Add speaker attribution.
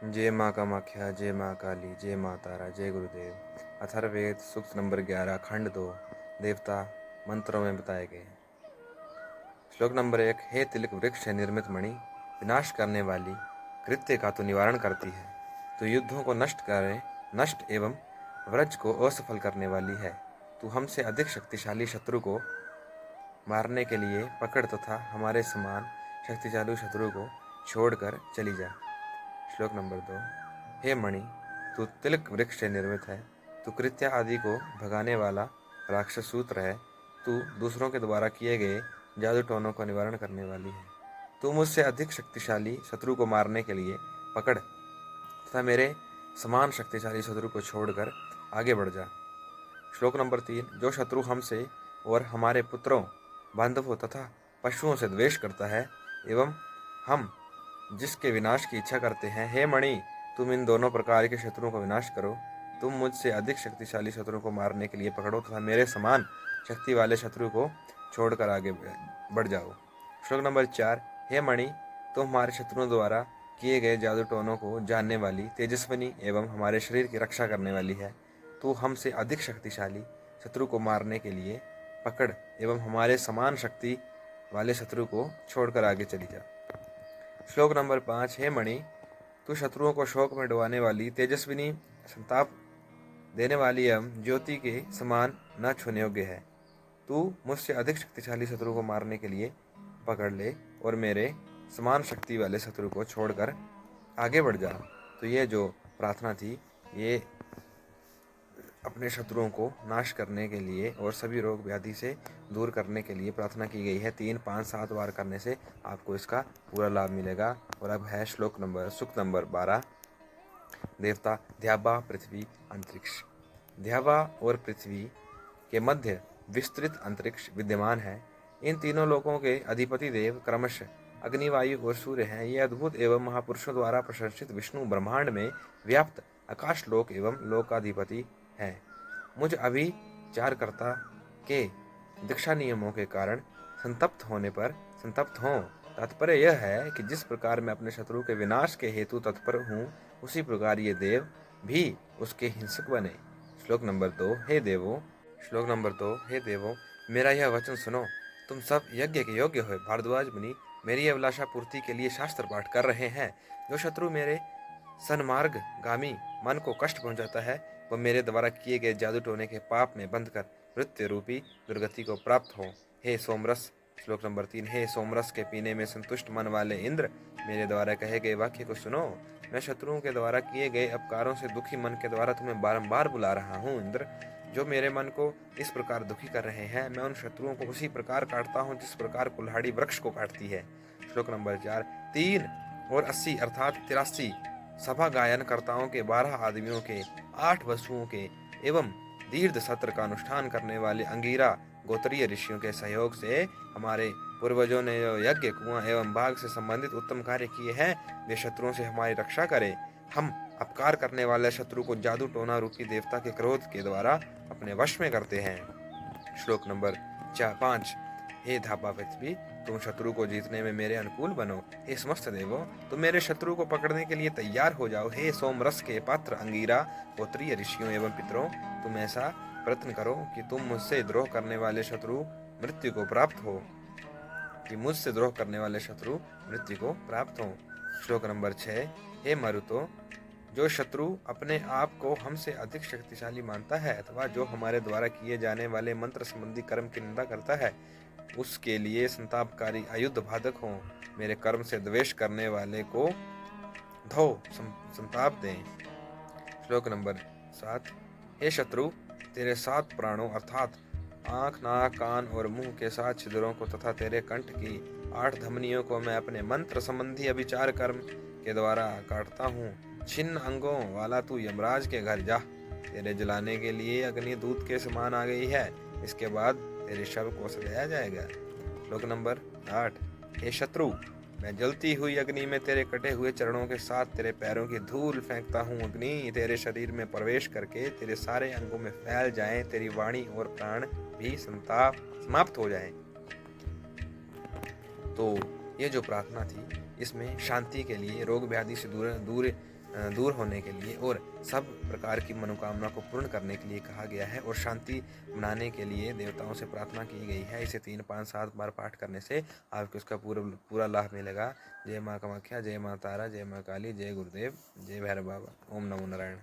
Speaker 1: जय माँ कामाख्या, जय माँ काली, जय माँ तारा, जय गुरुदेव। अथर्ववेद सूक्त नंबर 11 खंड 2 देवता मंत्रों में बताए गए। श्लोक नंबर 1। हे तिलक वृक्ष से निर्मित मणि, विनाश करने वाली कृत्य का तो निवारण करती है। तू युद्धों को नष्ट एवं व्रज को असफल करने वाली है। तू हमसे अधिक शक्तिशाली शत्रु को मारने के लिए पकड़ तथा हमारे समान शक्तिशाली शत्रु को छोड़कर चली जा। श्लोक नंबर 2। हे मणि, तू तिलक वृक्ष से निर्मित है। तू कृत्या आदि को भगाने वाला राक्षस सूत्र है। तू दूसरों के द्वारा किए गए जादू टोनों का निवारण करने वाली है। तू मुझसे अधिक शक्तिशाली शत्रु को मारने के लिए पकड़ तथा मेरे समान शक्तिशाली शत्रु को छोड़कर आगे बढ़ जा। श्लोक नंबर 3। जो शत्रु हमसे और हमारे पुत्रों, बांधवों तथा पशुओं से द्वेष करता है एवं हम जिसके विनाश की इच्छा करते हैं, हे मणि, तुम इन दोनों प्रकार के शत्रुओं का विनाश करो। तुम मुझसे अधिक शक्तिशाली शत्रु को मारने के लिए पकड़ो तथा मेरे समान शक्ति वाले शत्रु को छोड़कर आगे बढ़ जाओ। श्लोक नंबर 4। हे मणि, तुम हमारे शत्रुओं द्वारा किए गए जादू टोनों को जानने वाली, तेजस्विनी एवं हमारे शरीर की रक्षा करने वाली है। तू हमसे अधिक शक्तिशाली शत्रु को मारने के लिए पकड़ एवं हमारे समान शक्ति वाले शत्रु को छोड़कर आगे चली जा। श्लोक नंबर 5। हे मणि, तू शत्रुओं को शोक में डुबाने वाली, तेजस्विनी, संताप देने वाली एवं ज्योति के समान न छूने योग्य है। तू मुझसे अधिक शक्तिशाली शत्रु को मारने के लिए पकड़ ले और मेरे समान शक्ति वाले शत्रु को छोड़कर आगे बढ़ जा। तो ये जो प्रार्थना थी, ये अपने शत्रुओं को नाश करने के लिए और सभी रोग व्याधि से दूर करने के लिए प्रार्थना की गई है। 3, 5, 7 बार करने से आपको इसका पूरा लाभ मिलेगा। और अब है सूक्त नंबर 12 देवता ध्याबा पृथ्वी अंतरिक्ष। ध्याबा और पृथ्वी के मध्य विस्तृत अंतरिक्ष विद्यमान है। इन तीनों लोकों के अधिपति देव क्रमशः अग्नि, वायु और सूर्य हैं। ये अद्भुत एवं महापुरुषों द्वारा प्रशंसित विष्णु ब्रह्मांड में व्याप्त आकाश लोक एवं लोकाधिपति है। मुझ अभिचारकर्ता के दीक्षा नियमों के कारण संतप्त हों। तात्पर्य यह है कि जिस प्रकार मैं अपने शत्रु के विनाश के हेतु तत्पर हूँ, उसी प्रकार ये देव भी उसके हिंसक बने। श्लोक नंबर 2। हे देवो, मेरा यह वचन सुनो। तुम सब यज्ञ के योग्य हो। भारद्वाज मुनि मेरी अभिलाषा पूर्ति के लिए शास्त्र पाठ कर रहे हैं। जो शत्रु मेरे सन्मार्ग गामी मन को कष्ट पहुंचाता है, वह मेरे द्वारा किए गए जादू टोने के पाप में बंधकर मृत्यु रूपी दुर्गति को प्राप्त हो। हे सोमरस। श्लोक नंबर 3। हे सोमरस के पीने में संतुष्ट मन वाले इंद्र, मेरे द्वारा कहे गए वाक्य को सुनो। मैं शत्रुओं के द्वारा किए गए अपकारों से दुखी मन के द्वारा तुम्हें बारंबार बुला रहा हूँ। इंद्र, जो मेरे मन को इस प्रकार दुखी कर रहे हैं, मैं उन शत्रुओं को उसी प्रकार काटता हूँ जिस प्रकार कुल्हाड़ी वृक्ष को काटती है। श्लोक नंबर 4। 3 और 80 अर्थात 83 सभा गायन कर्ताओं के, 12 आदमियों के, 8 वसुओं के एवं दीर्घ सत्र का अनुष्ठान करने वाले अंगीरा गोत्रीय ऋषियों के सहयोग से हमारे पूर्वजों ने जो यज्ञ, कुआं एवं बाग से संबंधित उत्तम कार्य किए हैं, वे शत्रुओं से हमारी रक्षा करें। हम अपकार करने वाले शत्रु को जादू टोना रूपी देवता के क्रोध के द्वारा अपने वश में करते हैं। श्लोक नंबर 5। हे धापा पृथ्वी, तुम शत्रु को जीतने में मेरे अनुकूल बनो। हे समस्त देवों, तुम मेरे शत्रु को पकड़ने के लिए तैयार हो जाओ। हे सोमरस के पात्र अंगीरा गोत्रीय ऋषियों एवं पितरों, तुम ऐसा प्रयत्न करो कि तुम मुझसे द्रोह करने वाले शत्रु मृत्यु को प्राप्त हो। श्लोक नंबर 6। हे मरुतो, जो शत्रु अपने आप को हमसे अधिक शक्तिशाली मानता है अथवा जो हमारे द्वारा किए जाने वाले मंत्र संबंधी कर्म की निंदा करता है, उसके लिए संतापकारी अयुद्ध बाधक हो। मेरे कर्म से द्वेष करने वाले को संताप दें। श्लोक नंबर 7। हे शत्रु, तेरे 7 प्राणों अर्थात आँख, नाक, कान और मुंह के 7 छिद्रों को तथा तेरे कंठ की 8 धमनियों को मैं अपने मंत्र संबंधी अभिचार कर्म के द्वारा काटता हूँ। छिन्न अंगों वाला तू यमराज के घर जा। तेरे जलाने के लिए अग्नि दूत के समान आ गई है। इसके बाद तेरे शव को सजाया जाएगा। श्लोक नंबर 8। हे शत्रु, मैं जलती हुई अग्नि में तेरे कटे हुए चरणों के साथ तेरे पैरों की धूल फेंकता हूँ। अग्नि तेरे शरीर में प्रवेश करके तेरे सारे अंगों में फैल जाए, तेरी वाणी और प्राण भी समाप्त हो जाए। तो ये जो प्रार्थना थी, इसमें शांति के लिए, रोग व्याधि से दूर दूर होने के लिए और सब प्रकार की मनोकामना को पूर्ण करने के लिए कहा गया है और शांति बनाने के लिए देवताओं से प्रार्थना की गई है। इसे 3, 5, 7 बार पाठ करने से आपको इसका पूरा पूरा लाभ मिलेगा। जय माँ कामाख्या, जय माँ तारा, जय माँ काली, जय गुरुदेव, जय भैरव बाबा। ओम नमो नारायण।